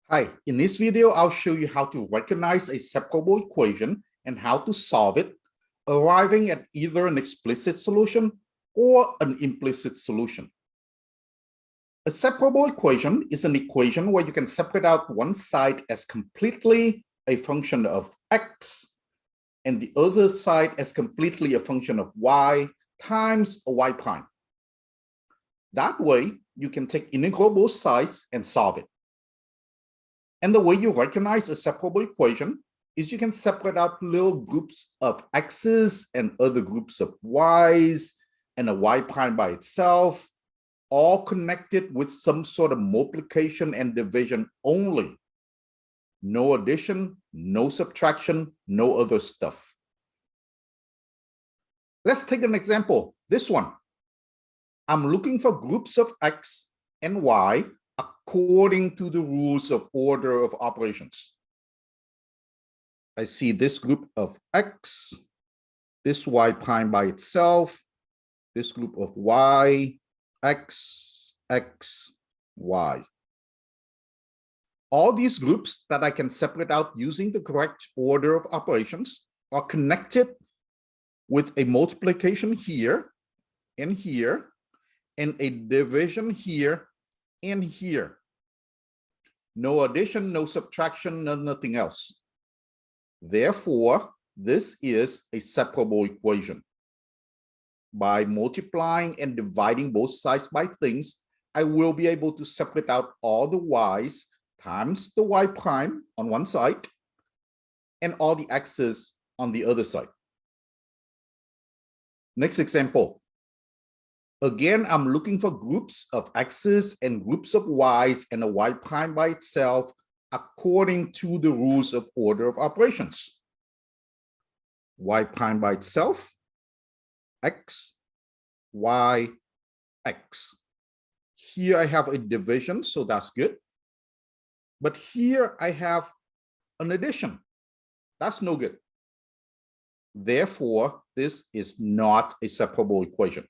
Hi, in this video, I'll show you how to recognize a separable equation and how to solve it, arriving at either an explicit solution or an implicit solution. A separable equation is an equation where you can separate out one side as completely a function of x and the other side as completely a function of y times a y prime. That way, you can take integral both sides and solve it. And the way you recognize a separable equation is you can separate out little groups of x's and other groups of y's and a y prime by itself, all connected with some sort of multiplication and division only. No addition, no subtraction, no other stuff. Let's take an example, this one. I'm looking for groups of x and y according to the rules of order of operations. I see this group of x, this y prime by itself, this group of y, x, x, y. All these groups that I can separate out using the correct order of operations are connected with a multiplication here and here, and a division here and here. No addition, no subtraction, nothing else. Therefore, this is a separable equation. By multiplying and dividing both sides by things, I will be able to separate out all the y's times the y prime on one side and all the x's on the other side. Next example. Again, I'm looking for groups of x's and groups of y's and a y prime by itself according to the rules of order of operations. Y prime by itself, x, y, x. Here I have a division, so that's good. But here I have an addition. That's no good. Therefore, this is not a separable equation.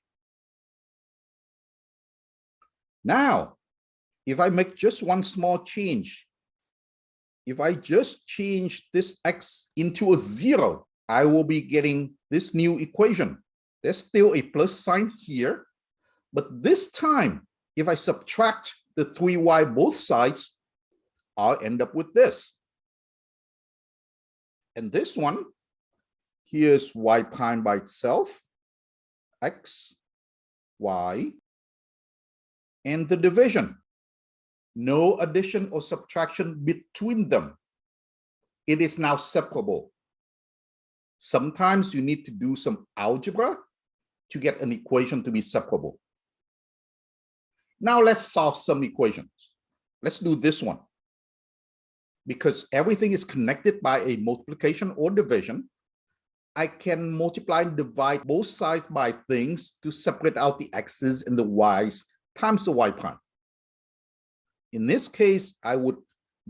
Now, if I make just one small change, if I just change this x into a 0, I will be getting this new equation. There's still a plus sign here, but this time, if I subtract the 3y both sides, I'll end up with this. And this one, here's y prime by itself, x, y, and the division. No addition or subtraction between them. It is now separable. Sometimes you need to do some algebra to get an equation to be separable. Now let's solve some equations. Let's do this one. Because everything is connected by a multiplication or division, I can multiply and divide both sides by things to separate out the x's and the y's times the y prime. In this case, I would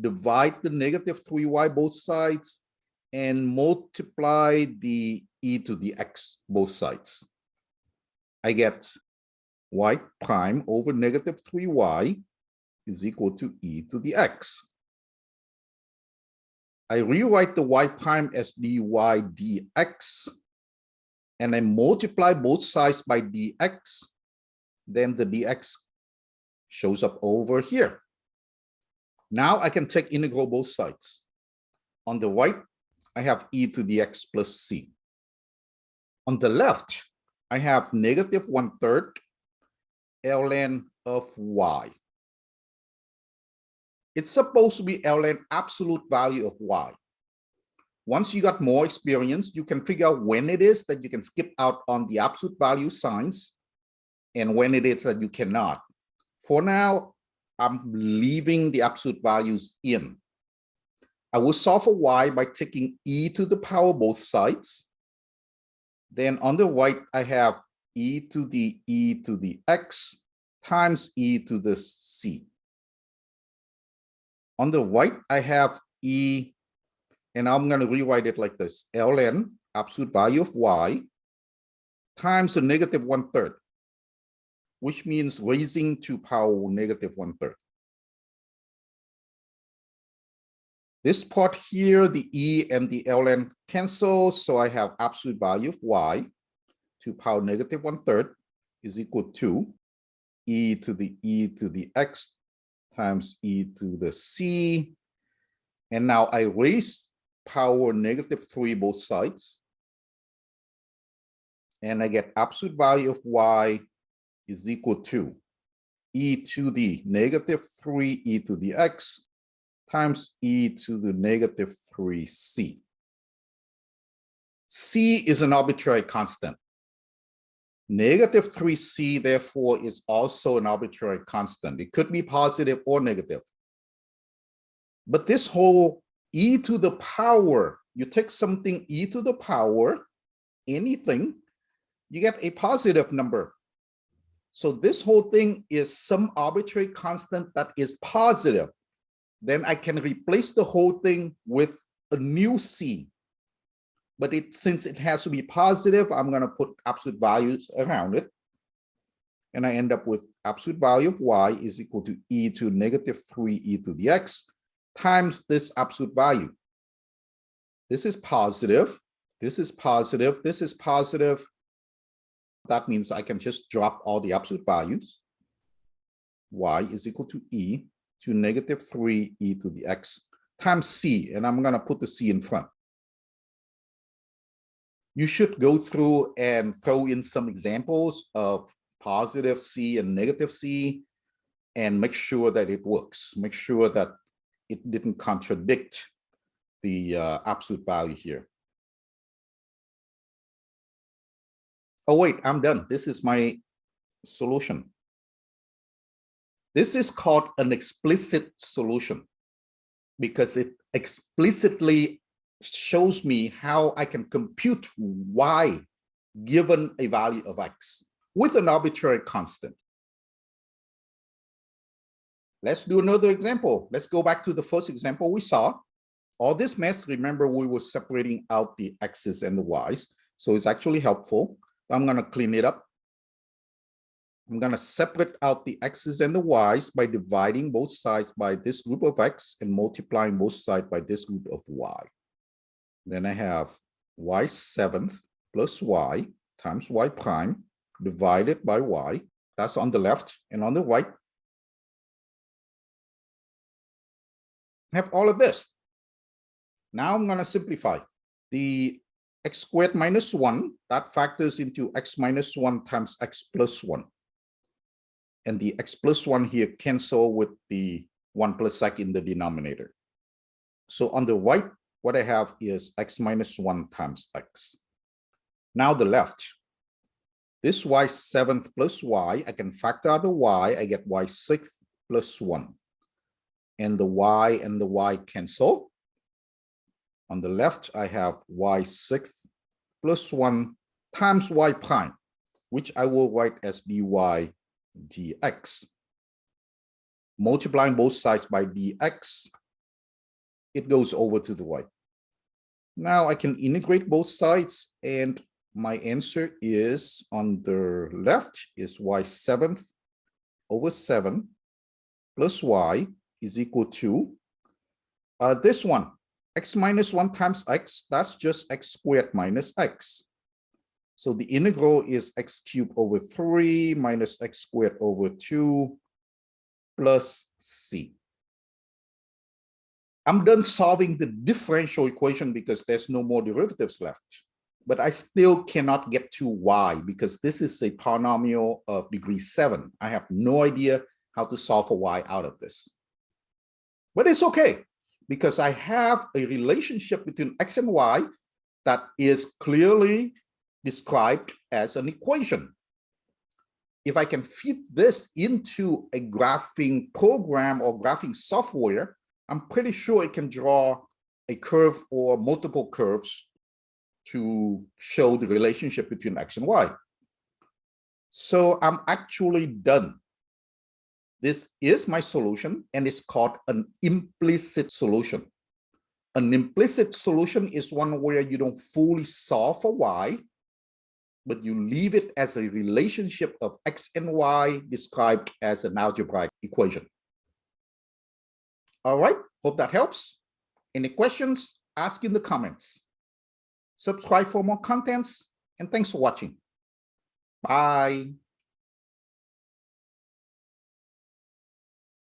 divide the negative 3y both sides and multiply the e to the x both sides. I get y prime over negative 3y is equal to e to the x. I rewrite the y prime as dy dx, and I multiply both sides by dx. Then the dx shows up over here. Now I can take integral both sides. On the right, I have e to the x plus c. On the left, I have negative 1/3 ln of y. It's supposed to be ln absolute value of y. Once you got more experience, you can figure out when it is that you can skip out on the absolute value signs and when it is that you cannot. For now, I'm leaving the absolute values in. I will solve for y by taking e to the power both sides. Then on the right, I have e to the x times e to the c. On the right, I have e, and I'm going to rewrite it like this, ln, absolute value of y, times the negative 1/3, which means raising to power negative 1/3. This part here, the E and the ln cancel, so I have absolute value of y to power negative 1/3 is equal to e to the x times e to the c. And now I raise power negative 3 both sides. And I get absolute value of y is equal to e to the negative 3 e to the x times e to the negative 3c. C is an arbitrary constant. Negative 3c, therefore, is also an arbitrary constant. It could be positive or negative. But this whole e to the power, you take something e to the power, anything, you get a positive number. So this whole thing is some arbitrary constant that is positive. Then I can replace the whole thing with a new c. But since it has to be positive, I'm going to put absolute values around it. And I end up with absolute value of y is equal to e to negative 3 e to the x times this absolute value. This is positive. This is positive. This is positive. That means I can just drop all the absolute values. Y is equal to e to negative 3 e to the x times c. And I'm going to put the c in front. You should go through and throw in some examples of positive c and negative c and make sure that it works. Make sure that it didn't contradict the absolute value here. Oh, wait, I'm done. This is my solution. This is called an explicit solution because it explicitly shows me how I can compute y given a value of x with an arbitrary constant. Let's do another example. Let's go back to the first example we saw. All this mess, remember, we were separating out the x's and the y's, so it's actually helpful. I'm going to clean it up. I'm going to separate out the x's and the y's by dividing both sides by this group of x and multiplying both sides by this group of y. Then I have y7 plus y times y prime divided by y. That's on the left, and on the right, I have all of this. Now I'm going to simplify. The x squared minus 1, that factors into x minus 1 times x plus 1. And the x plus 1 here cancel with the 1 plus x in the denominator. So on the right, what I have is x minus 1 times x. Now the left. This y7 plus y, I can factor out the y, I get y6 plus 1. And the y cancel. On the left, I have y6 plus 1 times y prime, which I will write as dy dx. Multiplying both sides by dx, it goes over to the right. Now I can integrate both sides, and my answer is on the left is y7 over 7 plus y is equal to this one. X minus 1 times x, that's just x squared minus x. So the integral is x cubed over 3 minus x squared over 2 plus c. I'm done solving the differential equation because there's no more derivatives left. But I still cannot get to y because this is a polynomial of degree 7. I have no idea how to solve for y out of this. But it's okay, because I have a relationship between x and y that is clearly described as an equation. If I can fit this into a graphing program or graphing software, I'm pretty sure it can draw a curve or multiple curves to show the relationship between x and y. So I'm actually done. This is my solution, and it's called an implicit solution. An implicit solution is one where you don't fully solve for y, but you leave it as a relationship of x and y described as an algebraic equation. All right, hope that helps. Any questions? Ask in the comments. Subscribe for more contents, and thanks for watching. Bye.